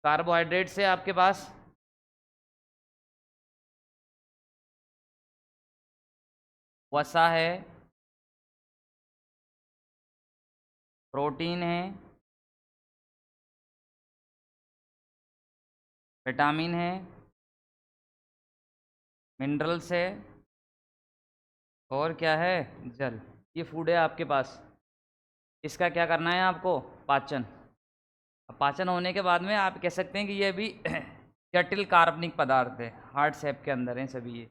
Carbohydrate से आपके पास वसा है, प्रोटीन है, विटामिन है, मिनरल्स है, और क्या है, जल। ये फूड है आपके पास। इसका क्या करना है आपको, पाचन। अब पाचन होने के बाद में आप कह सकते हैं कि ये भी जटिल कार्बनिक पदार्थ है, हार्ट शेप के अंदर हैं सभी ये।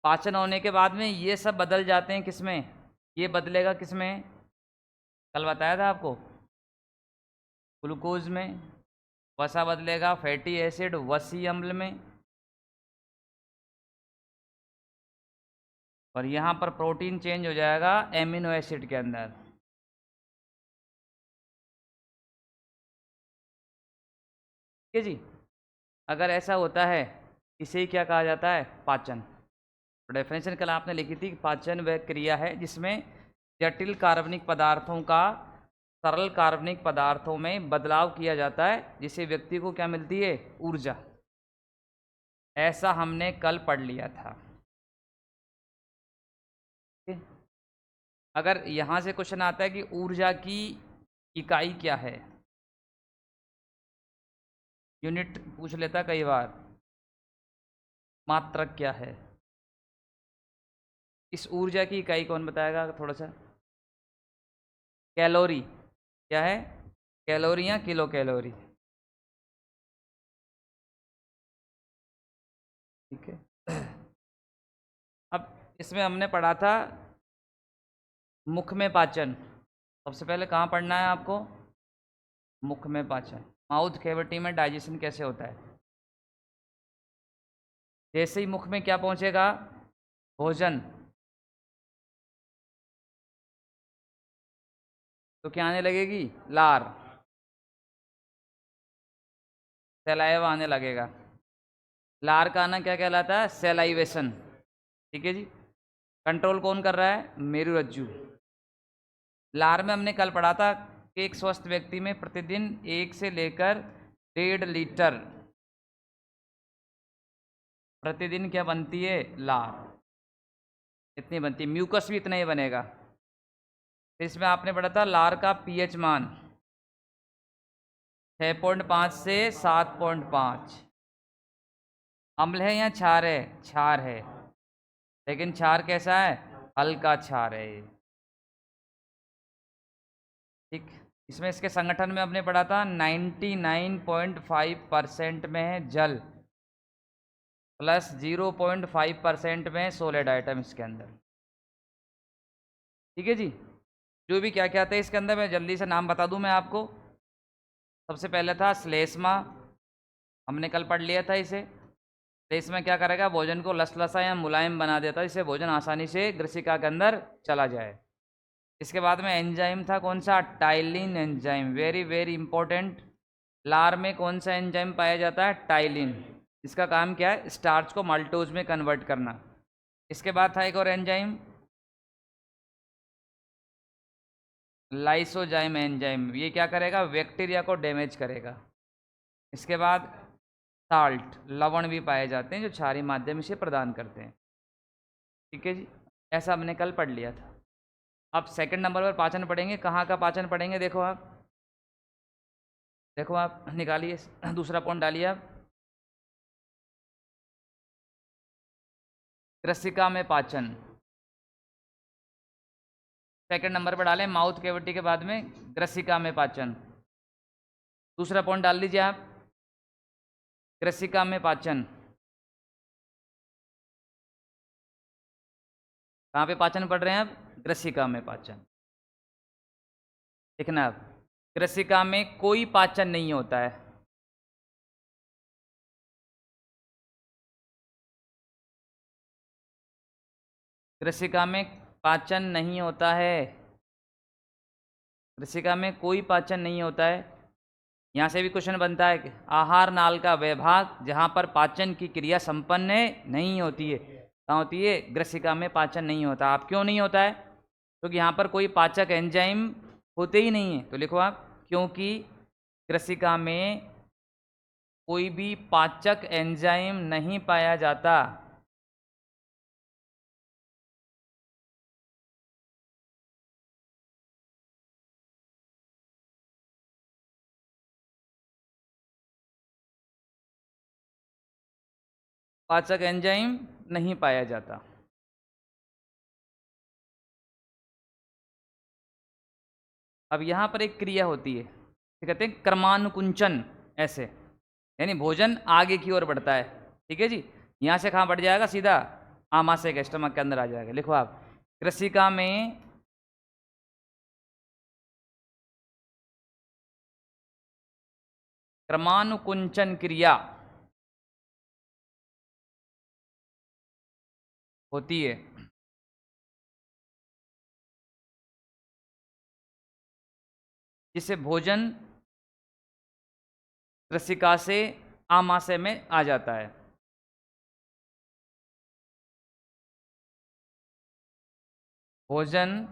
पाचन होने के बाद में ये सब बदल जाते हैं किसमें, ये बदलेगा किसमें, कल बताया था आपको, ग्लूकोज में। वसा बदलेगा फैटी एसिड वसी अम्ल में, और यहाँ पर प्रोटीन चेंज हो जाएगा एमिनो एसिड के अंदर। ठीक है जी। अगर ऐसा होता है, इसे ही क्या कहा जाता है, पाचन। तो डेफिनेशन कल आपने लिखी थी कि पाचन वह क्रिया है जिसमें जटिल कार्बनिक पदार्थों का सरल कार्बनिक पदार्थों में बदलाव किया जाता है, जिससे व्यक्ति को क्या मिलती है, ऊर्जा। ऐसा हमने कल पढ़ लिया था। अगर यहाँ से क्वेश्चन आता है कि ऊर्जा की इकाई क्या है, यूनिट पूछ लेता कई बार, मात्रक क्या है, इस ऊर्जा की इकाई कौन बताएगा थोड़ा सा। कैलोरी। क्या है, कैलोरी या किलो कैलोरी। ठीक है। अब इसमें हमने पढ़ा था मुख में पाचन। सबसे पहले कहाँ पढ़ना है आपको, मुख में पाचन, माउथ कैविटी में डाइजेशन कैसे होता है। जैसे ही मुख में क्या पहुंचेगा, भोजन, तो क्या आने लगेगी, लार, सलाइवा आने लगेगा। लार का आना क्या कहलाता है, सेलाइवेशन। ठीक है जी। कंट्रोल कौन कर रहा है, मेरुरज्जु। लार में हमने कल पढ़ा था कि एक स्वस्थ व्यक्ति में प्रतिदिन 1 से लेकर 1.5 लीटर प्रतिदिन क्या बनती है, लार। इतनी बनती है, म्यूकस भी इतना ही बनेगा। तो इसमें आपने पढ़ा था लार का पीएच मान 6.5 से 7.5। अम्ल है या क्षार है, क्षार है, लेकिन क्षार कैसा है, हल्का क्षार है। ठीक। इसमें इसके संगठन में हमने पढ़ा था 99.5% में है जल, प्लस 0.5% में सॉलिड आइटम इसके अंदर। ठीक है जी। जो भी क्या क्या था इसके अंदर, मैं जल्दी से नाम बता दूं मैं आपको। सबसे पहले था श्लेष्मा, हमने कल पढ़ लिया था इसे। श्लेष्मा क्या करेगा, भोजन को लसलसा या मुलायम बना देता है, जिससे भोजन आसानी से ग्रसिका के अंदर चला जाए। इसके बाद में एंजाइम था कौन सा, ptyalin enzyme, very very important. लार में कौन सा एंजाइम पाया जाता है, टाइलिन। इसका काम क्या है, स्टार्च को माल्टोज में कन्वर्ट करना। इसके बाद था एक और एंजाइम, लाइसोजाइम एंजाइम। ये क्या करेगा, बैक्टीरिया को डैमेज करेगा। इसके बाद साल्ट, लवण भी पाए जाते हैं जो क्षारीय माध्यम से प्रदान करते हैं। ठीक है जी। ऐसा हमने कल पढ़ लिया था। अब सेकंड नंबर पर पाचन पढ़ेंगे। कहाँ का पाचन पढ़ेंगे, देखो आप, देखो आप निकालिए, दूसरा पॉइंट डालिए आप, कृषिका में पाचन। सेकंड नंबर पर डालें, माउथ कैविटी के बाद में ग्रसिका में पाचन। दूसरा पॉइंट डाल दीजिए आप, ग्रसिका में पाचन। कहाँ पे पाचन पढ़ रहे हैं आप, ग्रसिका में पाचन। देखना आप, ग्रसिका में कोई पाचन नहीं होता है। ग्रसिका में पाचन नहीं होता है, ग्रसिका में कोई पाचन नहीं होता है। यहाँ से भी क्वेश्चन बनता है कि आहार नाल का वह भाग जहाँ पर पाचन की क्रिया संपन्न नहीं होती है, कहाँ होती है, ग्रसिका में पाचन नहीं होता। आप क्यों नहीं होता है, क्योंकि यहाँ पर कोई पाचक एंजाइम होते ही नहीं है। तो लिखो आप, क्योंकि कृषिका में कोई भी पाचक एंजाइम नहीं पाया जाता। पाचक एंजाइम नहीं पाया जाता। अब यहाँ पर एक क्रिया होती है, कहते हैं क्रमानुकुंचन, ऐसे, यानी भोजन आगे की ओर बढ़ता है। ठीक है जी, यहाँ से कहाँ बढ़ जाएगा, सीधा आमाशय के स्टमक के अंदर आ जाएगा। लिखो आप, कृषिका में क्रमानुकुंचन क्रिया होती है। जिससे भोजन कृषिका से आमाशय में आ जाता है। भोजन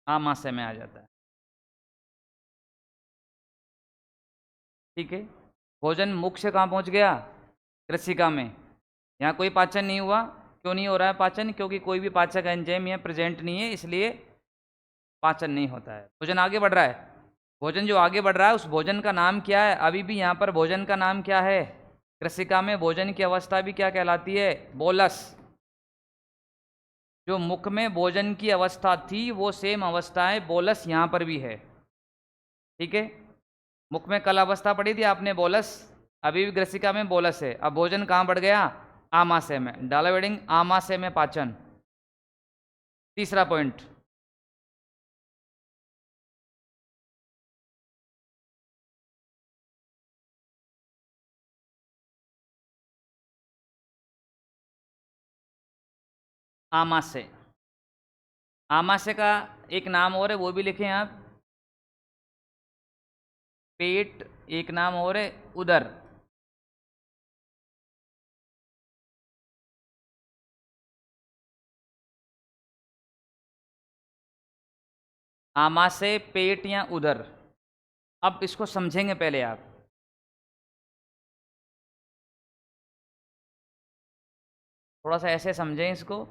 आमाशय में आ जाता है। ठीक है, भोजन मुख से कहाँ पहुँच गया, कृषिका में। यहाँ कोई पाचन नहीं हुआ। क्यों नहीं हो रहा है पाचन, क्योंकि कोई भी पाचक एंजाइम यहाँ प्रेजेंट नहीं है, इसलिए पाचन नहीं होता है। भोजन आगे बढ़ रहा है। भोजन जो आगे बढ़ रहा है उस भोजन का नाम क्या है, अभी भी यहाँ पर भोजन का नाम क्या है, कृषिका में भोजन की अवस्था भी क्या कहलाती है, बोलस। जो मुख में भोजन की अवस्था थी वो सेम अवस्था है बोलस यहाँ पर भी है। ठीक है, मुख में कल अवस्था पड़ी थी आपने बोलस, अभी भी ग्रसिका में बोलस है। अब भोजन कहाँ बढ़ गया, आमाशय में। डायवर्टिंग आमाशय में पाचन। तीसरा पॉइंट, आमाशय। आमाशय का एक नाम और है, वो भी लिखें आप, पेट। एक नाम और है उदर। आमाशय, पेट या उदर। अब इसको समझेंगे पहले आप। थोड़ा सा ऐसे समझें इसको।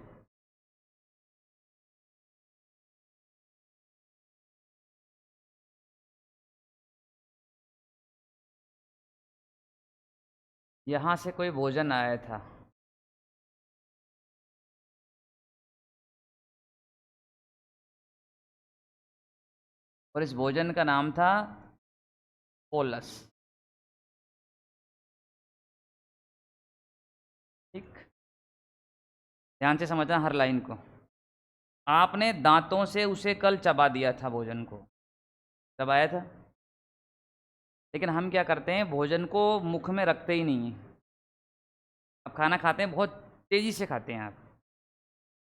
यहाँ से कोई भोजन आया था, और इस भोजन का नाम था पोलस। ठीक, ध्यान से समझना हर लाइन को। आपने दांतों से उसे कल चबा दिया था, भोजन को चबाया था। लेकिन हम क्या करते हैं, भोजन को मुख में रखते ही नहीं हैं। अब खाना खाते हैं, बहुत तेज़ी से खाते हैं आप।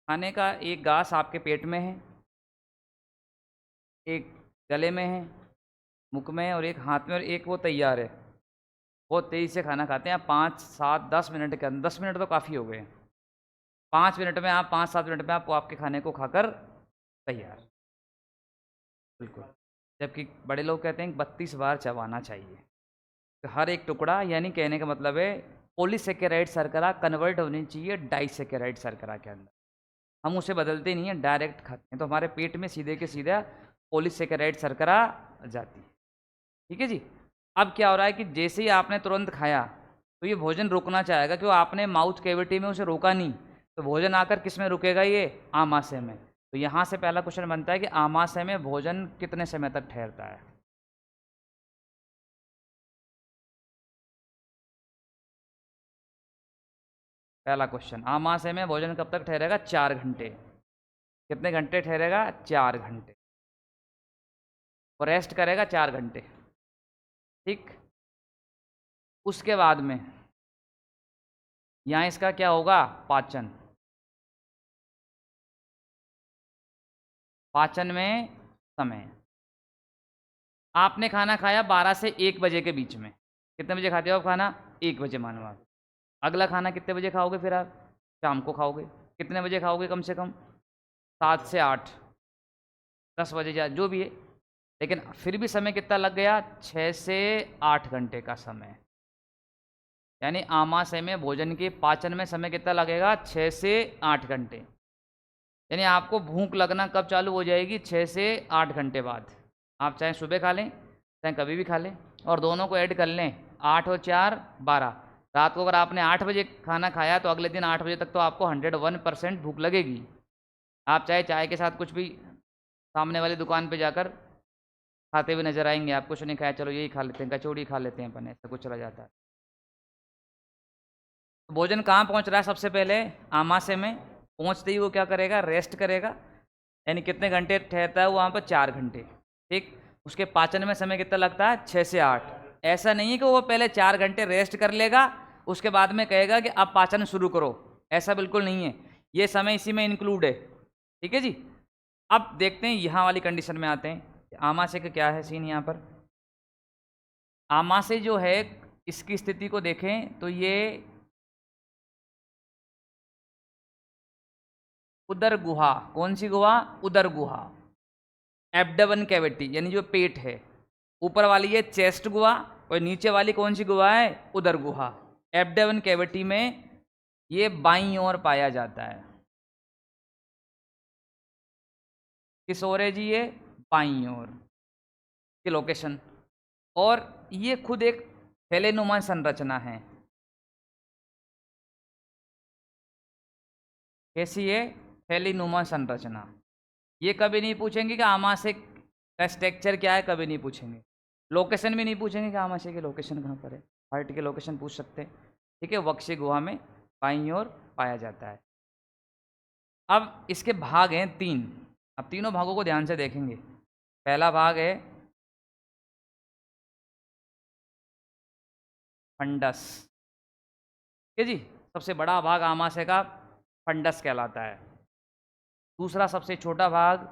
खाने का एक गास आपके पेट में है, एक गले में है, मुख में है, और एक हाथ में, और एक वो तैयार है। बहुत तेज़ी से खाना खाते हैं आप। 5, 7, 10 मिनट के अंदर, 10 मिनट तो काफ़ी हो गए, 5 मिनट में आप, 5-7 मिनट में आप आपके खाने को खाकर तैयार। बिल्कुल। जबकि बड़े लोग कहते हैं 32 बार चबाना चाहिए। तो हर एक टुकड़ा, यानी कहने का मतलब है पॉलीसेकेराइड शर्करा कन्वर्ट होनी चाहिए डाइसेकेराइड शर्करा के अंदर। हम उसे बदलते नहीं हैं, डायरेक्ट खाते हैं, तो हमारे पेट में सीधे के सीधा पॉलीसेकेराइड शर्करा जाती है। ठीक है जी। अब क्या हो रहा है कि जैसे ही आपने तुरंत खाया तो ये भोजन रुकना चाहेगा, क्यों, आपने माउथ कैविटी में उसे रोका नहीं। तो भोजन आकर किस में रुकेगा, ये आमाशय में। तो यहाँ से पहला क्वेश्चन बनता है कि आमाशय में भोजन कितने समय तक ठहरता है। पहला क्वेश्चन, आमाशय में भोजन कब तक ठहरेगा, 4 घंटे। कितने घंटे ठहरेगा, 4 घंटे। और रेस्ट करेगा 4 घंटे। ठीक, उसके बाद में यहाँ इसका क्या होगा, पाचन। पाचन में समय, आपने खाना खाया 12 से 1 बजे के बीच में। कितने बजे खाते हो आप खाना, 1 बजे मानो आप। अगला खाना कितने बजे खाओगे फिर आप, शाम को खाओगे। कितने बजे खाओगे? कम से कम 7 से 8, 10 बजे जा जो भी है, लेकिन फिर भी समय कितना लग गया? 6 से 8 घंटे का समय। यानी आमाशय में भोजन के पाचन में समय कितना लगेगा? 6 से 8 घंटे। यानी आपको भूख लगना कब चालू हो जाएगी? 6 से 8 घंटे बाद। आप चाहे सुबह खा लें, चाहे कभी भी खा लें, और दोनों को ऐड कर लें, 8 और 4 12। रात को अगर आपने 8 बजे खाना खाया तो अगले दिन 8 बजे तक तो आपको 101% भूख लगेगी। आप चाहे चाय के साथ कुछ भी सामने वाली दुकान पे जाकर खाते हुए नजर आएंगे। आप कुछ नहीं खाया, चलो यही खा लेते हैं, कचौड़ी खा लेते हैं अपन, ऐसा कुछ चला जाता है। तो भोजन कहाँ पहुँच रहा है? सबसे पहले आमाशय में। पहुँचते ही वो क्या करेगा? रेस्ट करेगा। यानी कितने घंटे ठहरता है वो वहाँ पर? 4 घंटे। ठीक। उसके पाचन में समय कितना लगता है? 6 से 8। ऐसा नहीं है कि वो पहले 4 घंटे रेस्ट कर लेगा, उसके बाद में कहेगा कि अब पाचन शुरू करो। ऐसा बिल्कुल नहीं है, ये समय इसी में इंक्लूड है। ठीक है जी। अब देखते हैं यहाँ वाली कंडीशन में आते हैं। आमाशय का क्या है सीन यहाँ पर? आमाशय जो है, इसकी स्थिति को देखें तो ये उदर गुहा। कौन सी गुहा? उदर गुहा। एब्डोमेन कैविटी यानी जो पेट है, ऊपर वाली ये चेस्ट गुहा, और नीचे वाली कौन सी गुहा है? उदर गुहा। एब्डोमेन कैविटी में ये बाईं ओर पाया जाता है। किस ओर है जी? ये बाईं ओर की लोकेशन। और ये खुद एक थैलेनुमा संरचना है। कैसी है? थैलेनुमा संरचना। ये कभी नहीं पूछेंगे कि आमाशय का स्ट्रक्चर क्या है, कभी नहीं पूछेंगे। लोकेशन भी नहीं पूछेंगे कि आमाशय की लोकेशन कहाँ पर है। हार्ट की लोकेशन पूछ सकते हैं। ठीक है। वक्ष गुहा में बाईं ओर पाया जाता है। अब इसके भाग हैं 3। अब तीनों भागों को ध्यान से देखेंगे। पहला भाग है फंडस। ठीक है जी। सबसे बड़ा भाग आमाशय का फंडस कहलाता है। दूसरा सबसे छोटा भाग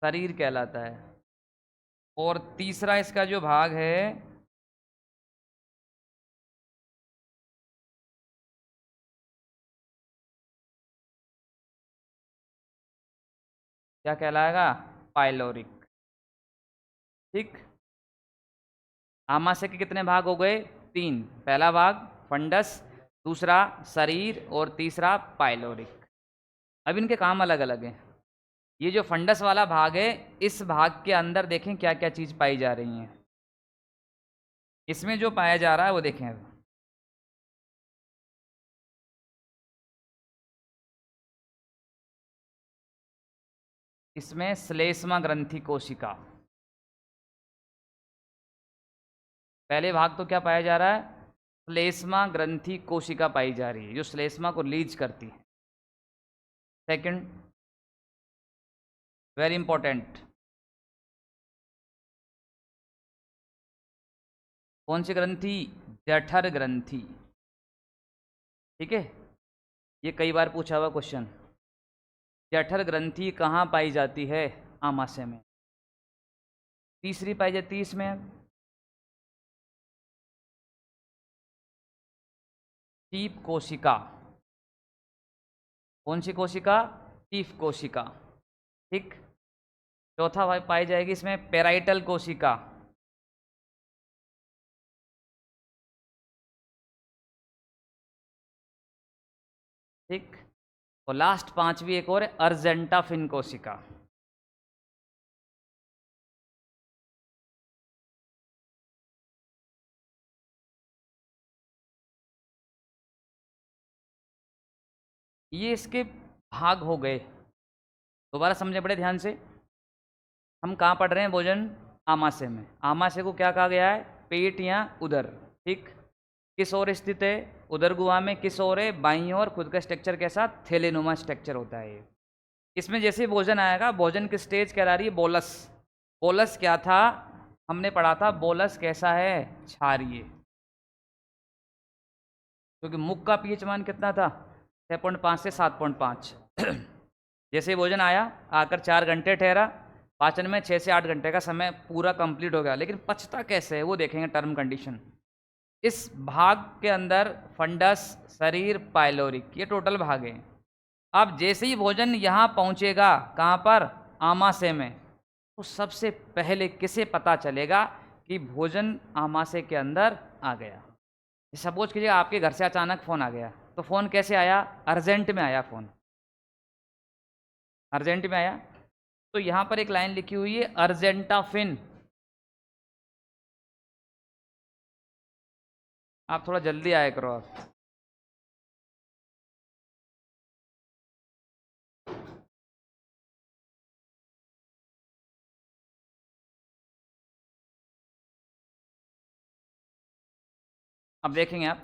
शरीर कहलाता है। और तीसरा इसका जो भाग है क्या कहलाएगा? पाइलोरिक। ठीक। आमाशय के कितने भाग हो गए? 3। पहला भाग फंडस, दूसरा शरीर, और तीसरा पाइलोरिक। अब इनके काम अलग अलग हैं। ये जो फंडस वाला भाग है, इस भाग के अंदर देखें क्या क्या चीज़ पाई जा रही हैं। इसमें जो पाया जा रहा है वो देखें। इसमें श्लेष्मा ग्रंथि कोशिका। पहले भाग तो क्या पाया जा रहा है? श्लेष्मा ग्रंथि कोशिका पाई जा रही है, जो श्लेष्मा को लीच करती है। सेकंड, वेरी इंपॉर्टेंट, कौन सी ग्रंथि? जठर ग्रंथि। ठीक है। ये कई बार पूछा हुआ क्वेश्चन। जठर ग्रंथि कहाँ पाई जाती है? आमाशय में। तीसरी पाई जाती है इसमें टीप कोशिका। कौन सी कोशिका? टीप कोशिका। ठीक। चौथा भाई पाई जाएगी इसमें पेराइटल कोशिका। ठीक। और लास्ट पांचवी एक और है अर्जेंटा फिन कोशिका। ये इसके भाग हो गए। दोबारा समझे बड़े ध्यान से। हम कहाँ पढ़ रहे हैं? भोजन आमाशय में। आमाशय को क्या कहा गया है? पेट या उदर। ठीक। किस ओर स्थित है? उदर गुहा में। किस ओर है? बाईं ओर। खुद का स्ट्रक्चर कैसा? थैलेनुमा स्ट्रक्चर होता है ये। इसमें जैसे ही भोजन आएगा, भोजन की स्टेज कहला रही है बोलस। बोलस क्या था? हमने पढ़ा था बोलस कैसा है? क्षारीय। क्योंकि मुख का पीएच मान कितना था? 6.5 से 7.5। जैसे ही भोजन आया, आकर 4 घंटे ठहरा, पाचन में 6 से 8 घंटे का समय पूरा कंप्लीट हो गया। लेकिन पचता कैसे है वो देखेंगे, टर्म कंडीशन। इस भाग के अंदर फंडस, शरीर, पाइलोरिक, ये टोटल भाग हैं। अब जैसे ही भोजन यहाँ पहुँचेगा, कहाँ पर, आमाशय में, तो सबसे पहले किसे पता चलेगा कि भोजन आमाशय के अंदर आ गया। सपोज कीजिए आपके घर से अचानक फ़ोन आ गया, तो फ़ोन कैसे आया, अर्जेंट में आया फ़ोन, अर्जेंट में आया। तो यहाँ पर एक लाइन लिखी हुई है अर्जेंटाफिन। आप थोड़ा जल्दी आया करो आप। अब देखेंगे आप,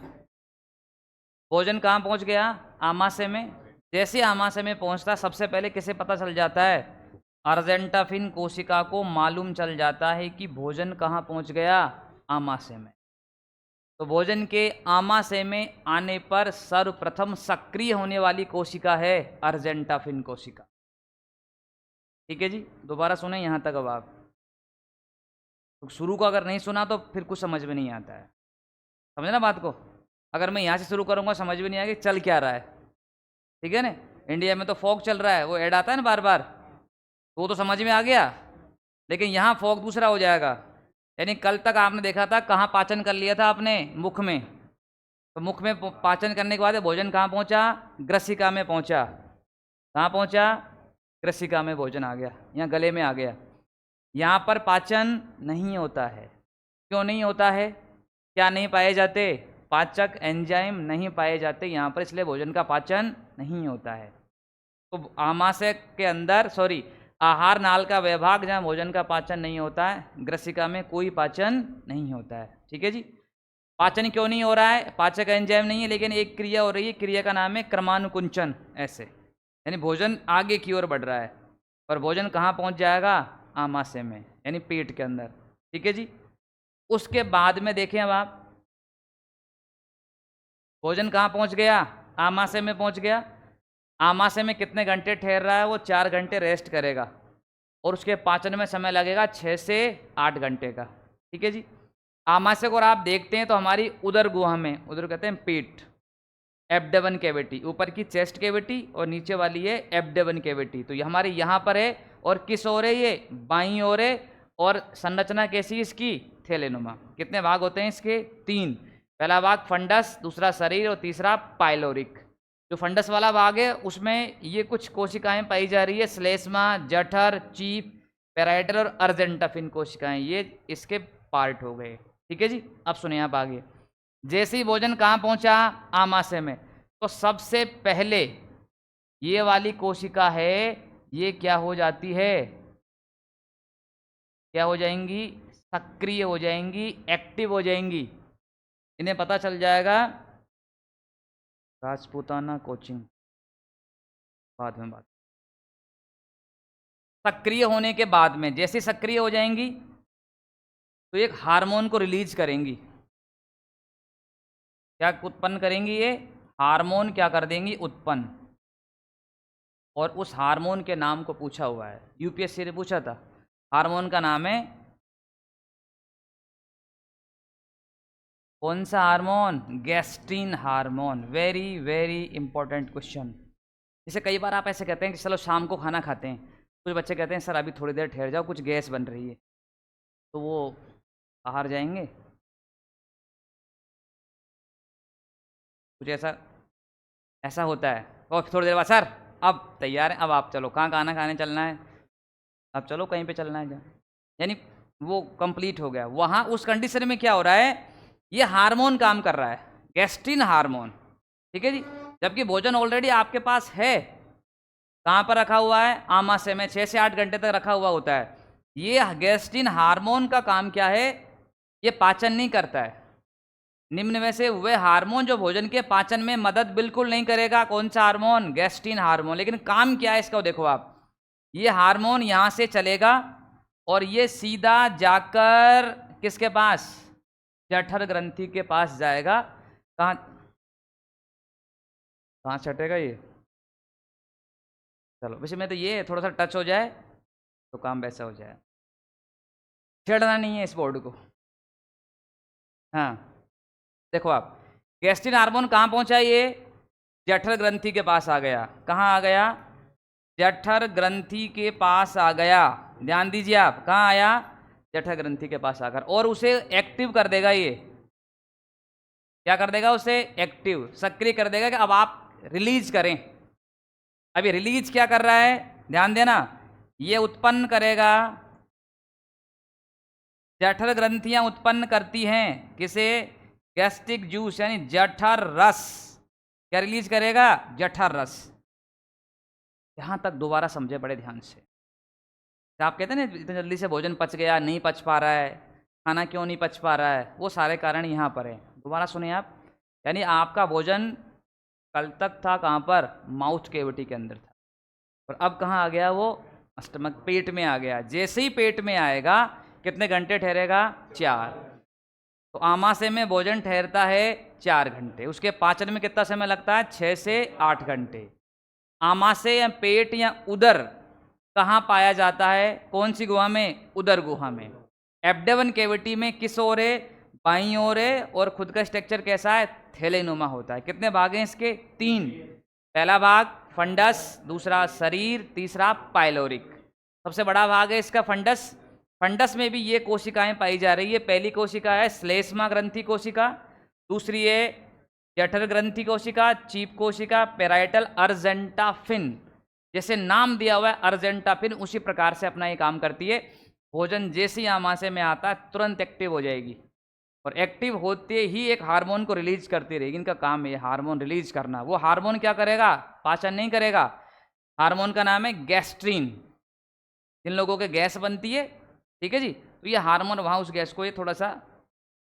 भोजन कहाँ पहुँच गया, आमाशय में। जैसे आमाशय में पहुँचता, सबसे पहले किसे पता चल जाता है, अर्जेंटाफिन कोशिका को मालूम चल जाता है कि भोजन कहाँ पहुँच गया, आमाशय में। तो भोजन के आमाशय में आने पर सर्वप्रथम सक्रिय होने वाली कोशिका है अर्जेंटाफिन कोशिका। ठीक है जी, दोबारा सुने यहाँ तक। अब आप तो शुरू को अगर नहीं सुना तो फिर कुछ समझ में नहीं आता है, समझे ना बात को। अगर मैं यहाँ से शुरू करूँगा समझ में नहीं आएगा चल क्या रहा है, ठीक है ना। इंडिया में तो फॉग चल रहा है, वो ऐड आता है ना बार बार, तो वो तो समझ में आ गया, लेकिन यहाँ फॉग दूसरा हो जाएगा। यानी कल तक आपने देखा था कहाँ पाचन कर लिया था आपने, मुख में, तो मुख में पाचन करने के बाद भोजन कहाँ पहुँचा, ग्रसिका में पहुँचा। कहाँ पहुँचा, ग्रसिका में भोजन आ गया, यहाँ गले में आ गया। यहाँ पर पाचन नहीं होता है। क्यों नहीं होता है, क्या नहीं पाए जाते, पाचक एंजाइम नहीं पाए जाते यहाँ पर, इसलिए भोजन का पाचन नहीं होता है। तो आमाशय के अंदर, सॉरी, आहार नाल का विभाग जहाँ भोजन का पाचन नहीं होता है, ग्रसिका में कोई पाचन नहीं होता है। ठीक है जी। पाचन क्यों नहीं हो रहा है, पाचक एंजाइम नहीं है, लेकिन एक क्रिया हो रही है, क्रिया का नाम है क्रमानुकुंचन। ऐसे यानी भोजन आगे की ओर बढ़ रहा है, और भोजन कहाँ पहुँच जाएगा, आमाशय में, यानी पेट के अंदर। ठीक है जी। उसके बाद में देखें अब आप, भोजन कहाँ पहुँच गया, आमाशय में पहुँच गया। आमाशय में कितने घंटे ठहर रहा है वो, 4 घंटे रेस्ट करेगा, और उसके पाचन में समय लगेगा 6 से 8 घंटे का। ठीक है जी। आमाशय को आप देखते हैं तो हमारी उदर गुहा में, उदर कहते हैं पेट, एब्डोमेन कैविटी, ऊपर की चेस्ट कैविटी और नीचे वाली है एब्डोमेन कैविटी। तो ये हमारे यहाँ पर है, और किस ओर है ये, बाईं ओर है। और संरचना कैसी है इसकी, थैलेनुमा। कितने भाग होते हैं इसके, 3। पहला भाग फंडस, दूसरा शरीर, और तीसरा पाइलोरिक। जो फंडस वाला भाग है उसमें ये कुछ कोशिकाएं पाई जा रही है, श्लेष्मा, जठर, चीफ, पेराइटल और अर्जेंटाफिन कोशिकाएं, ये इसके पार्ट हो गए। ठीक है जी। अब सुनिए आप आगे, जैसे ही भोजन कहाँ पहुंचा, आमाशय में, तो सबसे पहले ये वाली कोशिका है, ये क्या हो जाती है, क्या हो जाएंगी, सक्रिय हो जाएंगी, एक्टिव हो जाएंगी। इन्हें पता चल जाएगा, राजपूताना कोचिंग बाद में बात। सक्रिय होने के बाद में, जैसे सक्रिय हो जाएंगी तो एक हार्मोन को रिलीज करेंगी। क्या उत्पन्न करेंगी, ये हार्मोन क्या कर देंगी, उत्पन्न। और उस हार्मोन के नाम को पूछा हुआ है, यूपीएससी ने पूछा था। हार्मोन का नाम है, कौन सा hormone, gastrin hormone. Very very important question. जैसे कई बार आप ऐसे कहते हैं कि चलो शाम को खाना खाते हैं, कुछ बच्चे कहते हैं सर अभी थोड़ी देर ठहर जाओ, कुछ गैस बन रही है, तो वो बाहर जाएंगे, कुछ ऐसा ऐसा होता है। और थोड़ी देर बाद सर अब तैयार है, अब आप चलो, कहाँ खाना खाने चलना है, अब चलो कहीं पे चलना है, यानी वो कंप्लीट हो गया। वहाँ उस कंडीशन में क्या हो रहा है, ये हार्मोन काम कर रहा है, गैस्ट्रीन हार्मोन। ठीक है जी। जबकि भोजन ऑलरेडी आपके पास है, कहाँ पर रखा हुआ है, आमाशय में, 6 से 8 घंटे तक रखा हुआ होता है। ये गैस्ट्रीन हार्मोन का काम क्या है, ये पाचन नहीं करता है। निम्न में से वह हार्मोन जो भोजन के पाचन में मदद बिल्कुल नहीं करेगा, कौन सा हार्मोन, गैस्ट्रीन हार्मोन। लेकिन काम क्या है इसका, देखो आप, ये हार्मोन यहाँ से चलेगा और ये सीधा जाकर किसके पास, जठर ग्रंथि के पास जाएगा। कहाँ कहाँ छटेगा ये, चलो वैसे में तो ये थोड़ा सा टच हो जाए तो काम वैसा हो जाए, छेड़ना नहीं है इस बोर्ड को। हाँ, देखो आप, गैस्ट्रिन हार्मोन कहाँ पहुंचा? ये जठर ग्रंथि के पास आ गया। कहाँ आ गया? जठर ग्रंथि के पास आ गया। ध्यान दीजिए आप, कहाँ आया? जठर ग्रंथि के पास आकर, और उसे एक्टिव कर देगा। ये क्या कर देगा? उसे एक्टिव, सक्रिय कर देगा कि अब आप रिलीज करें। अभी रिलीज क्या कर रहा है? ध्यान देना, ये उत्पन्न करेगा, जठर ग्रंथियां उत्पन्न करती हैं किसे? गैस्ट्रिक जूस यानी जठर रस। क्या रिलीज करेगा? जठर रस। यहां तक दोबारा समझे बड़े ध्यान से। आप कहते हैं ना इतनी जल्दी से भोजन पच गया, नहीं पच पा रहा है, खाना क्यों नहीं पच पा रहा है, वो सारे कारण यहाँ पर है। दोबारा सुनिए आप, यानी आपका भोजन कल तक था कहाँ पर? माउथ केविटी के अंदर था, और अब कहाँ आ गया वो? स्टमक, पेट में आ गया। जैसे ही पेट में आएगा कितने घंटे ठहरेगा? 4। तो आमाशय में भोजन ठहरता है 4 घंटे। उसके पाचन में कितना समय लगता है? 6 से 8 घंटे। आमाशय या पेट या उदर कहाँ पाया जाता है? कौन सी गुहा में? उदर गुहा में। एब्डोमेन कैविटी में किस ओर है? बाईं ओर है। और खुद का स्ट्रक्चर कैसा है? थैलेनुमा होता है। कितने भाग हैं इसके? 3। पहला भाग फंडस, दूसरा शरीर, तीसरा पाइलोरिक। सबसे बड़ा भाग है इसका फंडस। फंडस में भी ये कोशिकाएं पाई जा रही है। पहली कोशिका है श्लेष्मा ग्रंथि कोशिका, दूसरी है जठर ग्रंथि कोशिका, चीप कोशिका, पेराइटल अर्जेंटाफिन। जैसे नाम दिया हुआ है अर्जेंटाफिन, उसी प्रकार से अपना ये काम करती है। भोजन जैसे ही आमाशय में आता है तुरंत एक्टिव हो जाएगी, और एक्टिव होते ही एक हार्मोन को रिलीज करती रहेगी। इनका काम है हार्मोन रिलीज करना। वो हार्मोन क्या करेगा? पाचन नहीं करेगा। हार्मोन का नाम है गैस्ट्रीन। जिन लोगों के गैस बनती है, ठीक है जी, तो ये हार्मोन वहाँ उस गैस को ये थोड़ा सा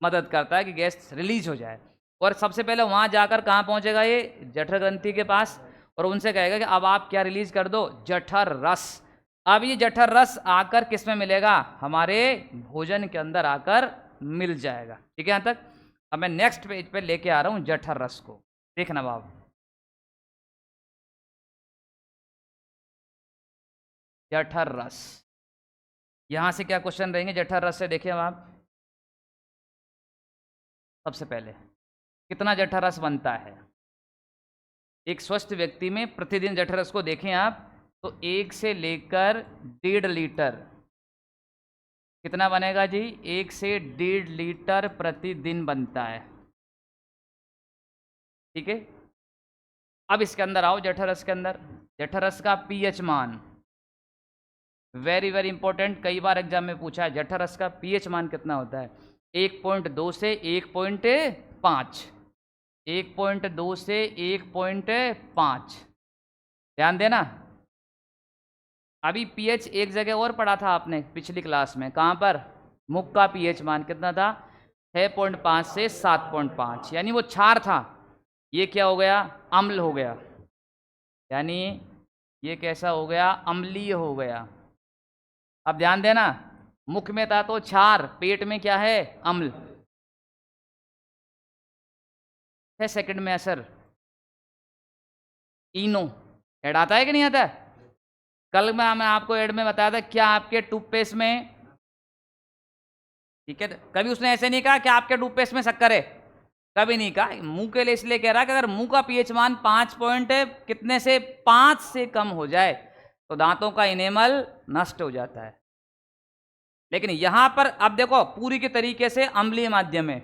मदद करता है कि गैस रिलीज हो जाए। और सबसे पहले वहाँ जाकर कहाँ पहुँचेगा? ये जठर ग्रंथि के पास, और उनसे कहेगा कि अब आप क्या रिलीज कर दो? जठर रस। अब ये जठर रस आकर किस में मिलेगा? हमारे भोजन के अंदर आकर मिल जाएगा। ठीक है यहाँ तक? अब मैं नेक्स्ट पेज पे लेके आ रहा हूँ जठर रस को। देखना बाब, जठर रस, यहां से क्या क्वेश्चन रहेंगे जठर रस से? देखिए आप, सबसे पहले कितना जठर रस बनता है एक स्वस्थ व्यक्ति में? प्रतिदिन जठर रस को देखें आप तो 1 से लेकर 1.5 लीटर। कितना बनेगा जी? 1 से 1.5 लीटर प्रतिदिन बनता है। ठीक है, अब इसके अंदर आओ, जठर रस के अंदर। जठर रस का पीएच मान वेरी वेरी इंपॉर्टेंट, कई बार एग्जाम में पूछा है। जठर रस का पीएच मान कितना होता है? 1.2 से 1.5। 1.2 से 1.5। ध्यान देना। अभी पीएच एक जगह और पढ़ा था आपने पिछली क्लास में, कहाँ पर? मुख का पीएच मान कितना था? 6.5 से 7.5, यानी वो क्षार था, ये क्या हो गया? अम्ल हो गया। यानी ये कैसा हो गया? अम्लीय हो गया। अब ध्यान देना, मुख में था तो क्षार, पेट में क्या है? अम्ल। 6 सेकंड में असर। इनो ऐड आता है कि नहीं आता? कल मैं आपको ऐड में बताया था, क्या आपके टूथपेस्ट में, ठीक है, कभी उसने ऐसे नहीं कहा कि आपके टूथपेस्ट में शक्कर है, कभी नहीं कहा। मुंह के लिए इसलिए कह रहा है कि अगर मुंह का पीएच मान 5 पॉइंट कितने से 5 से कम हो जाए तो दांतों का इनेमल नष्ट हो जाता है। लेकिन यहां पर अब देखो, पूरी के तरीके से अम्लीय माध्यम है।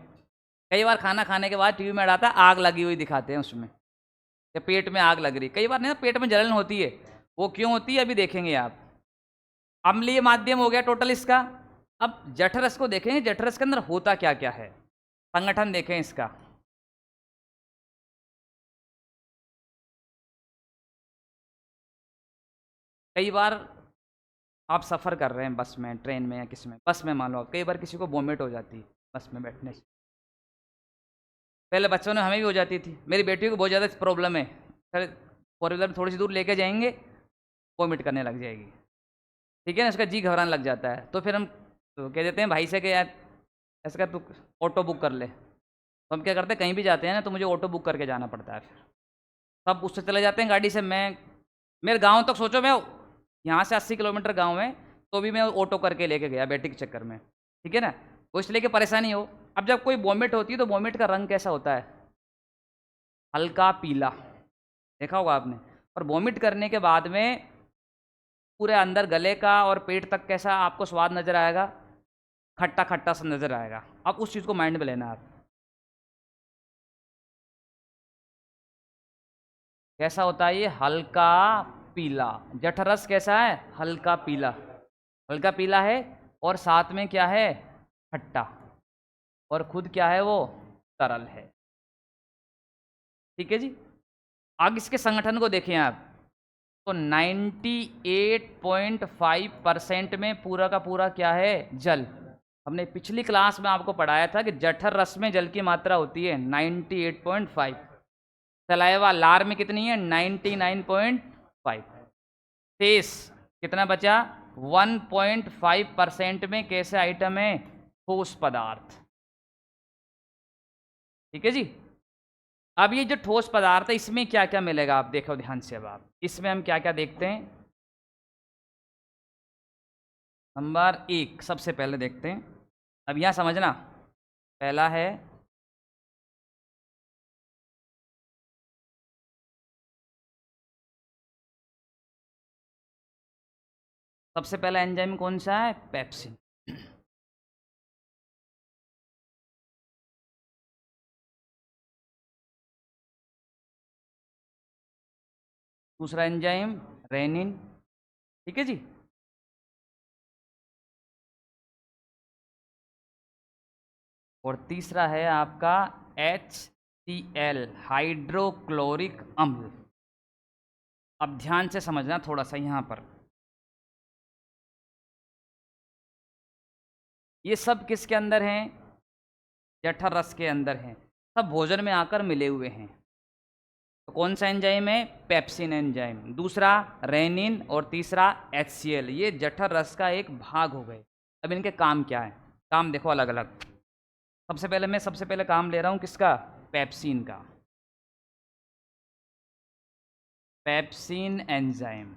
कई बार खाना खाने के बाद टीवी में डालता आग लगी हुई दिखाते हैं उसमें, कि पेट में आग लग रही। कई बार नहीं, पेट में जलन होती है, वो क्यों होती है अभी देखेंगे आप। अम्लीय माध्यम हो गया टोटल इसका। अब जठरस को देखेंगे, जठरस के अंदर होता क्या क्या है, संगठन देखें इसका। कई बार आप सफ़र कर रहे हैं बस में, ट्रेन में या किस में, बस में मान लो, कई बार किसी को वोमिट हो जाती है बस में बैठने से। पहले बच्चों में हमें भी हो जाती थी, मेरी बेटी को बहुत ज़्यादा प्रॉब्लम है। सर 4 व्हीलर थोड़ी सी दूर लेके जाएंगे, वोमिट करने लग जाएगी, ठीक है ना, उसका जी घबराने लग जाता है। तो फिर हम तो कह देते हैं भाई से कि यार ऐसा कर, तू ऑटो बुक कर ले। तो हम क्या करते हैं, कहीं भी जाते हैं ना तो मुझे ऑटो बुक करके जाना पड़ता है। फिर सब उससे चले जाते हैं गाड़ी से। मैं मेरे गांव तक सोचो, मैं यहाँ से 80 किलोमीटर गांव है, तो भी मैं ऑटो करके लेके गया बेटी के चक्कर में, ठीक है ना। वो इसलिए कि परेशानी हो, अब जब कोई वोमिट होती है तो वोमिट का रंग कैसा होता है? हल्का पीला, देखा होगा आपने। और वोमिट करने के बाद में पूरे अंदर गले का और पेट तक कैसा आपको स्वाद नज़र आएगा? खट्टा खट्टा सा नज़र आएगा। अब उस चीज़ को माइंड में लेना आप। कैसा होता है ये? हल्का पीला। जठरस कैसा है? हल्का पीला, हल्का पीला है। और साथ में क्या है? खट्टा। और खुद क्या है वो? तरल है। ठीक है जी। आगे इसके संगठन को देखें आप, तो 98.5% में पूरा का पूरा क्या है? जल। हमने पिछली क्लास में आपको पढ़ाया था कि जठर रस में जल की मात्रा होती है 98.5। सलाइवा लार में कितनी है? 99.5। शेष कितना बचा? 1.5% में कैसे आइटम है? ठोस पदार्थ। ठीक है जी। अब ये जो ठोस पदार्थ है इसमें क्या क्या मिलेगा आप देखो ध्यान से। अब आप इसमें हम क्या क्या देखते हैं? नंबर 1 सबसे पहले देखते हैं। अब यहाँ समझना, पहला है सबसे पहला एंजाइम कौन सा है? पेप्सिन। दूसरा एंजाइम रेनिन। ठीक है जी। और तीसरा है आपका HCl, हाइड्रोक्लोरिक अम्ल। अब ध्यान से समझना थोड़ा सा यहाँ पर, ये सब किसके अंदर हैं? जठर रस के अंदर हैं। सब भोजन में आकर मिले हुए हैं। तो कौन सा एंजाइम है? Pepsin enzyme. दूसरा रेनिन और तीसरा HCl, ये जठर रस का एक भाग हो गए। अब इनके काम क्या है? काम देखो अलग अलग। सबसे पहले काम ले रहा हूँ किसका? पेप्सिन का। Pepsin enzyme.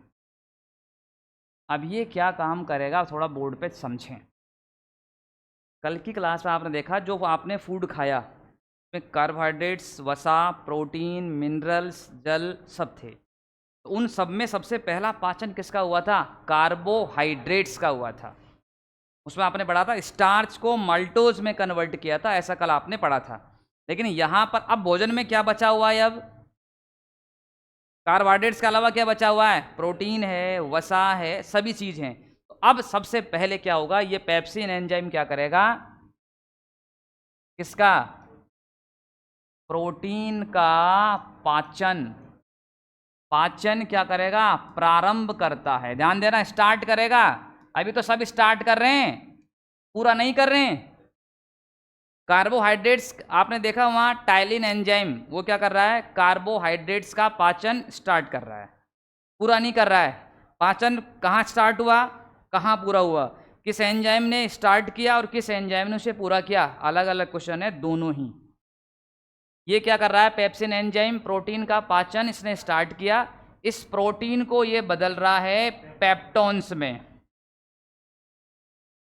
अब ये क्या काम करेगा थोड़ा बोर्ड पे समझें। कल की क्लास में आपने देखा जो आपने फूड खाया उसमें कार्बोहाइड्रेट्स, वसा, प्रोटीन, मिनरल्स, जल सब थे। तो उन सब में सबसे पहला पाचन किसका हुआ था? कार्बोहाइड्रेट्स का हुआ था। उसमें आपने पढ़ा था स्टार्च को मल्टोज में कन्वर्ट किया था, ऐसा कल आपने पढ़ा था। लेकिन यहाँ पर अब भोजन में क्या बचा हुआ है? अब कार्बोहाइड्रेट्स के अलावा क्या बचा हुआ है? प्रोटीन है, वसा है, सभी चीज हैं। तो अब सबसे पहले क्या होगा? ये पेप्सिन एंजाइम क्या करेगा? किसका? प्रोटीन का पाचन। पाचन क्या करेगा? प्रारंभ करता है। ध्यान देना, स्टार्ट करेगा। अभी तो सब स्टार्ट कर रहे हैं, पूरा नहीं कर रहे हैं। कार्बोहाइड्रेट्स आपने देखा वहां टाइलिन एंजाइम, वो क्या कर रहा है? कार्बोहाइड्रेट्स का पाचन स्टार्ट कर रहा है, पूरा नहीं कर रहा है। पाचन कहाँ स्टार्ट हुआ, कहाँ पूरा हुआ? किस एंजाइम ने स्टार्ट किया और किस एंजाइम ने उसे पूरा किया? अलग अलग क्वेश्चन है दोनों ही। ये क्या कर रहा है? पेप्सिन एंजाइम प्रोटीन का पाचन इसने स्टार्ट किया। इस प्रोटीन को ये बदल रहा है पेप्टोन्स में।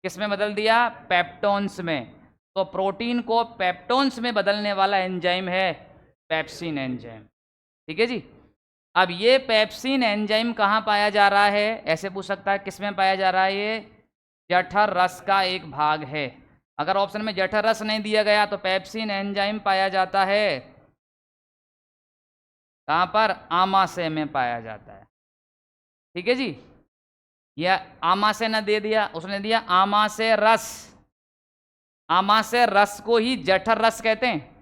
किस में बदल दिया? पेप्टोन्स में। तो प्रोटीन को पेप्टोन्स में बदलने वाला एंजाइम है पेप्सिन एंजाइम। ठीक है जी। अब ये पेप्सिन एंजाइम कहाँ पाया जा रहा है? ऐसे पूछ सकता है किस में पाया जा रहा है? ये जठर रस का एक भाग है। अगर ऑप्शन में जठर रस नहीं दिया गया तो पेप्सिन एंजाइम पाया जाता है कहाँ पर? आमाशय में पाया जाता है। ठीक है जी। यह आमाशय न दे दिया, उसने दिया आमाशय रस। आमाशय रस को ही जठर रस कहते हैं,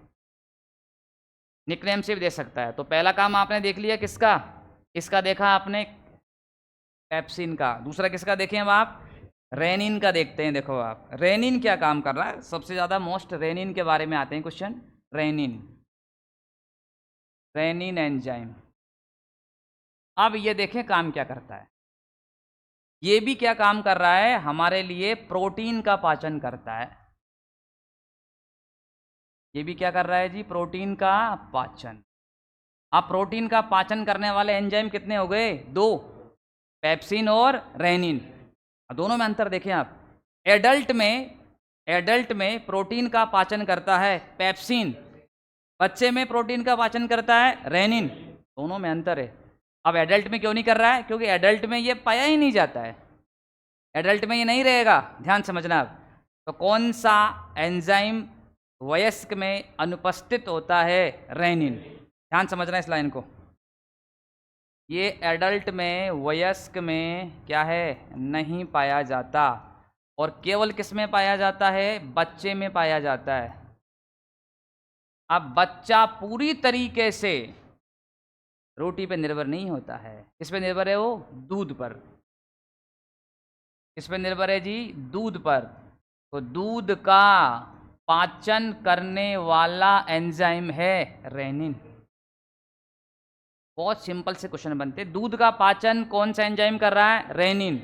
निकनेम से भी दे सकता है। तो पहला काम आपने देख लिया किसका? इसका देखा आपने पेप्सिन का। दूसरा किसका देखें अब आप? रेनिन का देखते हैं। देखो आप रेनिन क्या काम कर रहा है, सबसे ज़्यादा मोस्ट रेनिन के बारे में आते हैं क्वेश्चन। Rennin, rennin enzyme. अब ये देखें काम क्या करता है। ये भी क्या काम कर रहा है? हमारे लिए प्रोटीन का पाचन करता है। ये भी क्या कर रहा है जी? प्रोटीन का पाचन। अब प्रोटीन का पाचन करने वाले एंजाइम कितने हो गए? 2, पेप्सिन और रेनिन। दोनों में अंतर देखें आप। एडल्ट में एडल्ट में प्रोटीन का पाचन करता है पेप्सिन, बच्चे में प्रोटीन का पाचन करता है रेनिन। दोनों में अंतर है। अब एडल्ट में क्यों नहीं कर रहा है? क्योंकि एडल्ट में ये पाया ही नहीं जाता है, एडल्ट में ये नहीं रहेगा। ध्यान समझना आप। तो कौन सा एंजाइम वयस्क में अनुपस्थित होता है? रेनिन। ध्यान समझना इस लाइन को। ये एडल्ट में, वयस्क में क्या है? नहीं पाया जाता। और केवल किस में पाया जाता है? बच्चे में पाया जाता है। अब बच्चा पूरी तरीके से रोटी पे निर्भर नहीं होता है। किस पे निर्भर है वो? दूध पर। किस पे निर्भर है जी? दूध पर। तो दूध का पाचन करने वाला एंजाइम है रेनिन। बहुत सिंपल से क्वेश्चन बनते। दूध का पाचन कौन सा एंजाइम कर रहा है? रेनिन।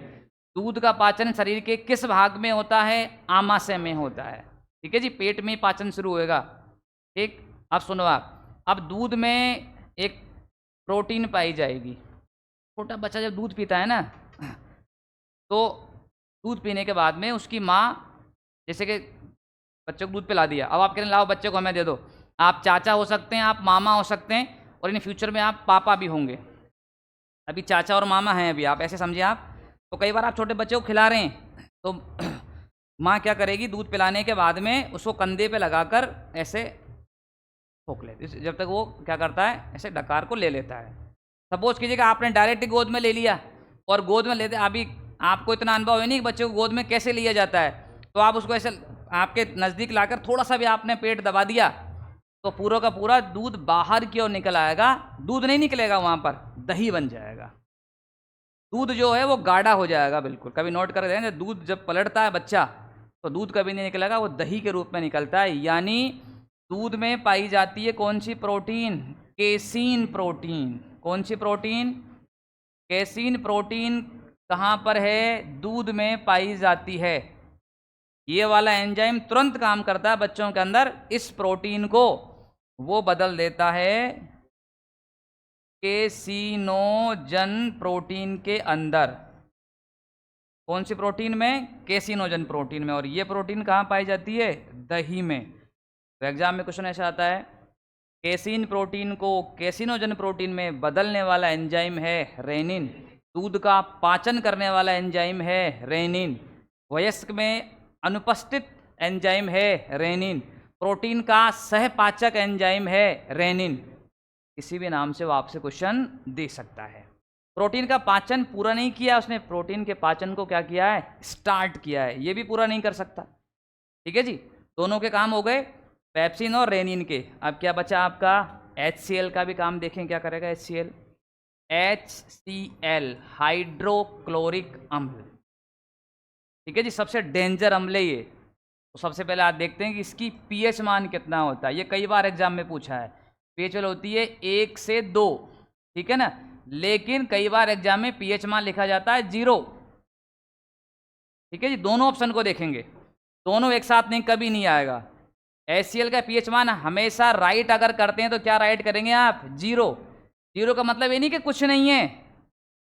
दूध का पाचन शरीर के किस भाग में होता है? आमाशय में होता है। ठीक है जी, पेट में पाचन शुरू होएगा। ठीक, अब सुनो आप। अब दूध में एक प्रोटीन पाई जाएगी। छोटा बच्चा जब दूध पीता है ना, तो दूध पीने के बाद में उसकी माँ, जैसे कि बच्चे को दूध पिला दिया, अब आप कह रहे हैं लाओ बच्चे को हमें दे दो। आप चाचा हो सकते हैं, आप मामा हो सकते हैं, और इन फ्यूचर में आप पापा भी होंगे। अभी चाचा और मामा हैं अभी, आप ऐसे समझिए आप। तो कई बार आप छोटे बच्चे को खिला रहे हैं, तो माँ क्या करेगी? दूध पिलाने के बाद में उसको कंधे पे लगाकर ऐसे ठोक लेती, जब तक वो क्या करता है? ऐसे डकार को ले लेता है। सपोज कीजिएगा आपने डायरेक्ट गोद में ले लिया, और गोद में लेते अभी आपको इतना अनुभव है नहीं बच्चे को गोद में कैसे लिया जाता है, तो आप उसको ऐसे आपके नज़दीक लाकर थोड़ा सा भी आपने पेट दबा दिया, तो पूरा का पूरा दूध बाहर की ओर निकल आएगा। दूध नहीं निकलेगा, वहाँ पर दही बन जाएगा। दूध जो है वो गाढ़ा हो जाएगा बिल्कुल। कभी नोट कर देंगे, दूध जब पलटता है बच्चा, तो दूध कभी नहीं निकलेगा, वो दही के रूप में निकलता है। यानी दूध में पाई जाती है कौन सी प्रोटीन? Casein protein. कौन सी प्रोटीन? Casein protein. कहाँ पर है? दूध में पाई जाती है। ये वाला एंजाइम तुरंत काम करता है बच्चों के अंदर। इस प्रोटीन को वो बदल देता है केसिनोजन प्रोटीन के अंदर। कौन सी प्रोटीन में? केसिनोजन प्रोटीन में। और ये प्रोटीन कहाँ पाई जाती है? दही में। तो एग्जाम में क्वेश्चन ऐसा आता है, केसिन प्रोटीन को केसिनोजन प्रोटीन में बदलने वाला एंजाइम है रेनिन। दूध का पाचन करने वाला एंजाइम है रेनिन। वयस्क में अनुपस्थित एंजाइम है रेनिन। प्रोटीन का सहपाचक एंजाइम है रेनिन। किसी भी नाम से वो आपसे क्वेश्चन दे सकता है। प्रोटीन का पाचन पूरा नहीं किया उसने, प्रोटीन के पाचन को क्या किया है? स्टार्ट किया है। ये भी पूरा नहीं कर सकता। ठीक है जी, दोनों के काम हो गए, पेप्सिन और रेनिन के। अब क्या बचा आपका? HCl का भी काम देखें क्या करेगा HCl। HCl हाइड्रोक्लोरिक अम्ल। ठीक है जी, सबसे डेंजर अम्ल है ये। तो सबसे पहले आप देखते हैं कि इसकी pH मान कितना होता है। ये कई बार एग्जाम में पूछा है। pH होती है 1 से 2, ठीक है ना। लेकिन कई बार एग्जाम में pH मान लिखा जाता है 0। ठीक है जी, दोनों ऑप्शन को देखेंगे, दोनों एक साथ नहीं, कभी नहीं आएगा। HCl का pH मान हमेशा राइट अगर करते हैं तो क्या राइट करेंगे आप? 0। 0 का मतलब ये नहीं कि कुछ नहीं है,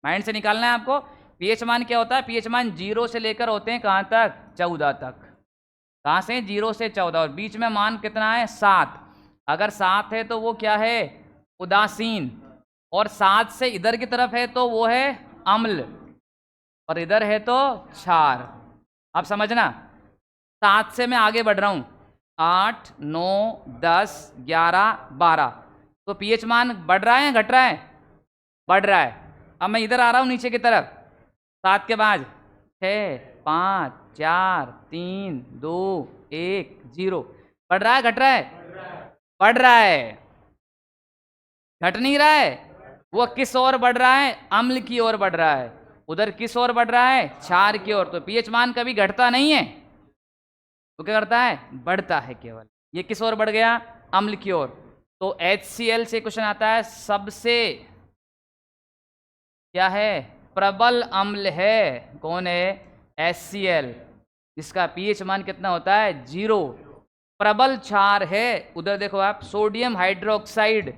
माइंड से निकालना है आपको। pH मान क्या होता है? pH मान 0 से लेकर होते हैं कहाँ तक? 14 तक। कहाँ से? 0 से 14। और बीच में मान कितना है? 7। अगर 7 है तो वो क्या है? उदासीन। और 7 से इधर की तरफ है तो वो है अम्ल, और इधर है तो क्षार। आप समझना, 7 से मैं आगे बढ़ रहा हूँ, 8, 9, 10, 11, 12। तो pH मान बढ़ रहा है या घट रहा है? बढ़ रहा है। अब मैं इधर आ रहा हूँ नीचे की तरफ, 7 के बाद 6, 5, 4, 3, 2, 1, 0। बढ़ रहा है घट रहा है? बढ़ रहा है, घट नहीं रहा है। वो किस ओर बढ़ रहा है? अम्ल की ओर बढ़ रहा है। उधर किस ओर बढ़ रहा है? क्षार की ओर। तो pH मान कभी घटता नहीं है, तो क्या करता है? बढ़ता है केवल। ये किस ओर बढ़ गया? अम्ल की ओर। तो HCl से क्वेश्चन आता है, सबसे क्या है? प्रबल अम्ल है। कौन है? HCl। इसका pH मान कितना होता है? 0। प्रबल क्षार है, उधर देखो आप, सोडियम हाइड्रोक्साइड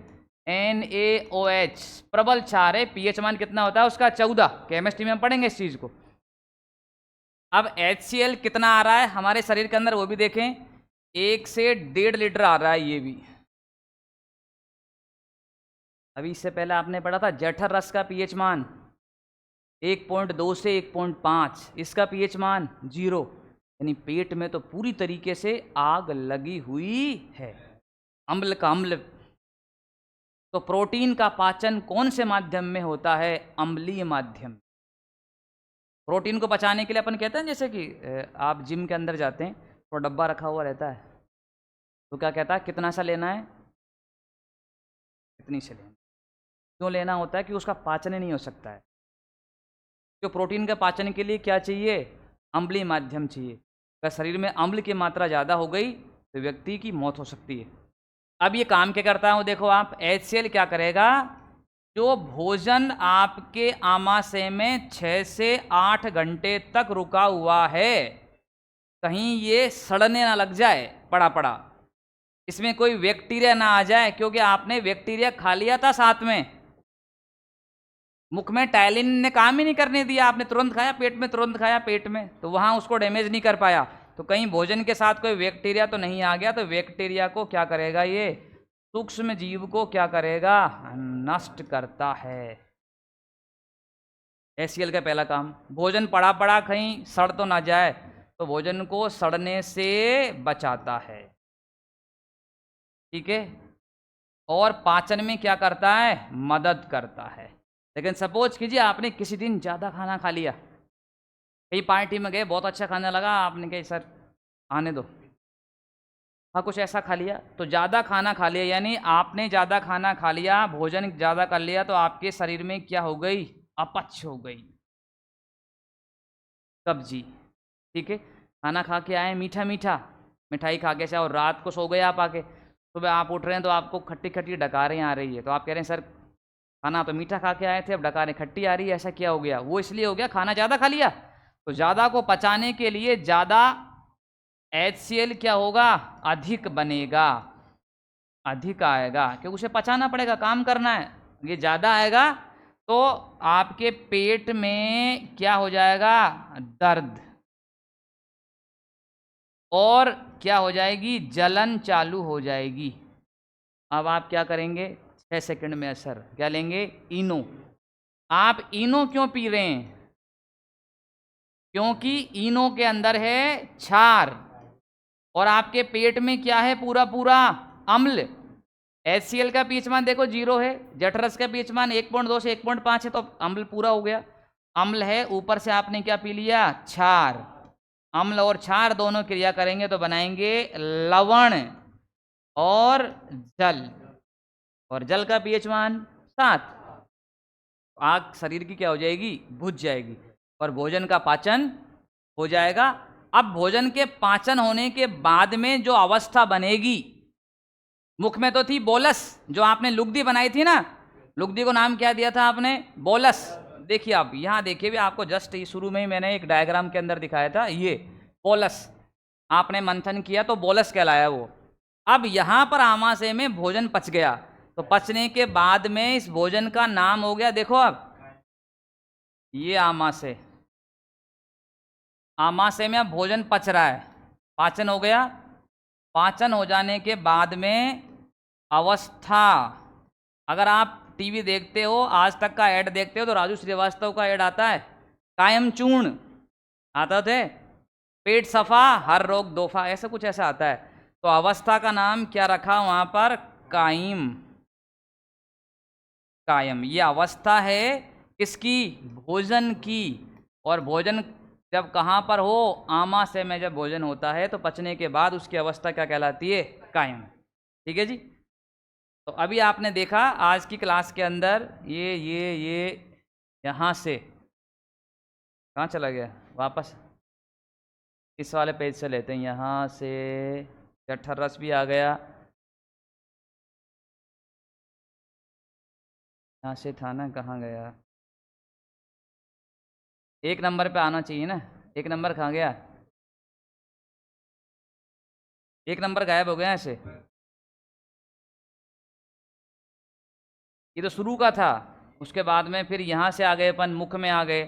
NaOH प्रबल क्षार है। pH मान कितना होता है उसका? 14। केमिस्ट्री में हम पढ़ेंगे इस चीज को। अब HCl कितना आ रहा है हमारे शरीर के अंदर वो भी देखें, 1 से 1.5 लीटर आ रहा है ये भी। अभी इससे पहले आपने पढ़ा था जठर रस का पीएच मान 1.2 से 1.5, इसका पीएच मान 0, यानी पेट में तो पूरी तरीके से आग लगी हुई है, अम्ल का अम्ल। तो प्रोटीन का पाचन कौन से माध्यम में होता है? अम्लीय माध्यम। प्रोटीन को पचाने के लिए अपन कहते हैं जैसे कि आप जिम के अंदर जाते हैं तो डब्बा रखा हुआ रहता है, तो क्या कहता है कितना सा लेना है, कितनी से लेना। क्यों लेना होता है? कि उसका पाचन ही नहीं हो सकता है। तो प्रोटीन के पाचन के लिए क्या चाहिए? अम्लीय माध्यम चाहिए। अगर शरीर में अम्ल की मात्रा ज़्यादा हो गई तो व्यक्ति की मौत हो सकती है। अब ये काम क्या करता हूँ देखो आप, HCl क्या करेगा, जो भोजन आपके आमाशय में 6 से 8 घंटे तक रुका हुआ है, कहीं ये सड़ने ना लग जाए पड़ा पड़ा, इसमें कोई बैक्टीरिया ना आ जाए, क्योंकि आपने बैक्टीरिया खा लिया था साथ में। मुख में टायलिन ने काम ही नहीं करने दिया, आपने तुरंत खाया पेट में, तुरंत खाया पेट में, तो वहाँ उसको डैमेज नहीं कर पाया। तो कहीं भोजन के साथ कोई बैक्टीरिया तो नहीं आ गया, तो बैक्टीरिया को क्या करेगा, ये सूक्ष्म जीव को क्या करेगा, नष्ट करता है। HCl का पहला काम, भोजन पड़ा पड़ा कहीं सड़ तो ना जाए, तो भोजन को सड़ने से बचाता है, ठीक है। और पाचन में क्या करता है, मदद करता है। लेकिन सपोज कीजिए आपने किसी दिन ज़्यादा खाना खा लिया, कहीं पार्टी में गए, बहुत अच्छा खाने लगा, आपने कहा सर आने दो, हाँ कुछ ऐसा खा लिया, तो ज़्यादा खाना खा लिया, यानी आपने ज़्यादा खाना खा लिया, भोजन ज़्यादा कर लिया, तो आपके शरीर में क्या हो गई, अपच हो गई, कब्जी, ठीक है। खाना खा के आए मीठा मीठा, मिठाई खा के से, और रात को सो गए आप आके, सुबह आप उठ रहे हैं तो आपको खट्टी खट्टी डकारें आ रही है, तो आप कह रहे हैं सर खाना तो मीठा खा के आए थे, अब डकारें खट्टी आ रही है, ऐसा क्या हो गया? वो इसलिए हो गया खाना ज़्यादा खा लिया। तो ज़्यादा को पचाने के लिए ज़्यादा HCl क्या होगा, अधिक बनेगा, अधिक आएगा, क्योंकि उसे पचाना पड़ेगा, काम करना है, ये ज़्यादा आएगा तो आपके पेट में क्या हो जाएगा, दर्द, और क्या हो जाएगी, जलन चालू हो जाएगी। अब आप क्या करेंगे, 6 सेकंड में असर, क्या लेंगे, इनो। आप इनो क्यों पी रहे हैं? क्योंकि इनो के अंदर है क्षार, और आपके पेट में क्या है, पूरा पूरा अम्ल। HCl का पीएच मान देखो 0 है, जठरस का पीएच मान 1.2 से 1.5 है, तो अम्ल पूरा हो गया। अम्ल है, ऊपर से आपने क्या पी लिया, क्षार। अम्ल और क्षार दोनों क्रिया करेंगे तो बनाएंगे लवण और जल, और जल का पीएच मान 7। आग शरीर की क्या हो जाएगी, बुझ जाएगी, और भोजन का पाचन हो जाएगा। अब भोजन के पाचन होने के बाद में जो अवस्था बनेगी, मुख में तो थी बोलस, जो आपने लुगदी बनाई थी ना, लुगदी को नाम क्या दिया था आपने, बोलस। देखिए आप यहाँ देखिए भी, आपको जस्ट शुरू में ही मैंने एक डायग्राम के अंदर दिखाया था, ये बोलस आपने मंथन किया तो बोलस कहलाया वो। अब यहाँ पर आमाशय में भोजन पच गया, तो पचने के बाद में इस भोजन का नाम हो गया, देखो अब ये आमाशय, आमाशय में अब भोजन पच रहा है, पाचन हो गया। पाचन हो जाने के बाद में अवस्था, अगर आप टीवी देखते हो, आज तक का ऐड देखते हो, तो राजू श्रीवास्तव का ऐड आता है, कायम चूर्ण आता थे, पेट सफा हर रोग दोफा, ऐसा कुछ ऐसा आता है। तो अवस्था का नाम क्या रखा वहां पर, कायम। कायम ये अवस्था है किसकी, भोजन की। और भोजन जब कहाँ पर हो, आमाशय में जब भोजन होता है तो पचने के बाद उसकी अवस्था क्या कहलाती है, कायम। ठीक है जी। तो अभी आपने देखा आज की क्लास के अंदर ये यहाँ से कहाँ चला गया, वापस इस वाले पेज से लेते हैं, यहाँ से जठर रस भी आ गया, यहाँ से था ना, कहाँ गया, 1 नंबर पे आना चाहिए ना, 1 नंबर कहाँ गया, 1 नंबर गायब हो गया ऐसे, ये तो शुरू का था, उसके बाद में फिर यहाँ से आ गए अपन, मुख में आ गए,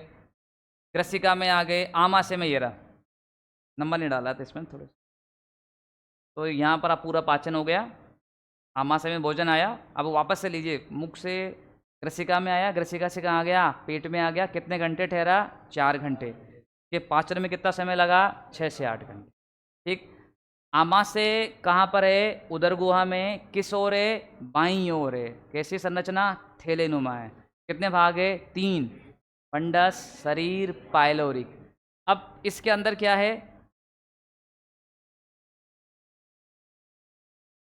ग्रसिका में आ गए, आमाशय में ये रहा, नंबर नहीं डाला था इसमें थोड़े। तो यहाँ पर आप पूरा पाचन हो गया, आमाशय में भोजन आया। अब वापस से लीजिए, मुख से ग्रसिका में आया, ग्रसिका से कहाँ गया, पेट में आ गया, कितने घंटे ठहरा, 4 घंटे। ये पाचन में कितना समय लगा, 6 से 8 घंटे। ठीक। आमाशय कहाँ पर है, उदर गुहा में, किस ओर है, बाईं ओर है। कैसी संरचना, थैलेनुमा है। कितने भाग है, 3, फंडस, शरीर, पाइलोरिक। अब इसके अंदर क्या है,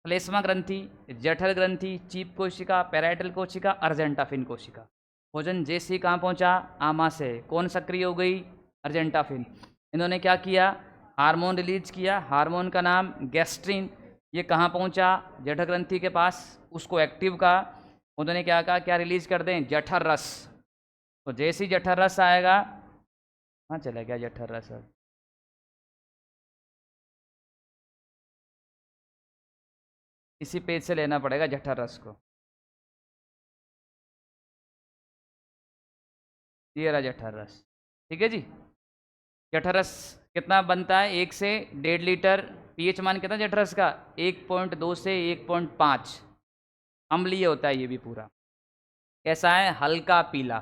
श्लेष्मा ग्रंथि, जठर ग्रंथि, चीप कोशिका, पैराइटल कोशिका, अर्जेंटाफिन कोशिका। भोजन जैसे ही कहाँ पहुँचा, आमाशय, कौन सक्रिय हो गई, अर्जेंटाफिन। इन्होंने क्या किया, हार्मोन रिलीज किया, हार्मोन का नाम गैस्ट्रिन। ये कहाँ पहुँचा, जठर ग्रंथि के पास, उसको एक्टिव कहा। उन्होंने क्या कहा, क्या रिलीज कर दें, जठर रस। तो जैसे ही जठर रस आएगा, हाँ चला गया जठर रस। इसी पेज से लेना पड़ेगा जठर रस को। ये रहा जठर रस, ठीक है जी। जठर रस कितना बनता है, 1 से 1.5 लीटर। पीएच मान कितना जठर रस का, 1.2 से 1.5। अम्लीय होता है ये भी पूरा। कैसा है, हल्का पीला,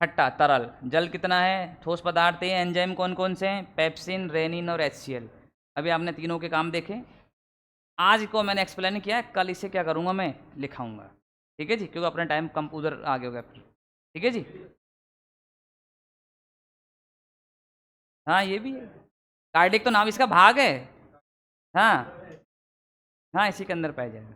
खट्टा, तरल। जल कितना है, ठोस पदार्थ है। एंजाइम कौन कौन से हैं, पेप्सिन, रेनिन और HCl। अभी आपने तीनों के काम देखे। आज को मैंने एक्सप्लेन किया है, कल इसे क्या करूँगा, मैं लिखाऊंगा। ठीक है जी, क्योंकि अपना टाइम कम उधर आगे हो गया फिर। ठीक है जी। हाँ ये भी है, कार्डिक तो नाम इसका भाग है। हाँ हाँ, इसी के अंदर पाया जाएगा।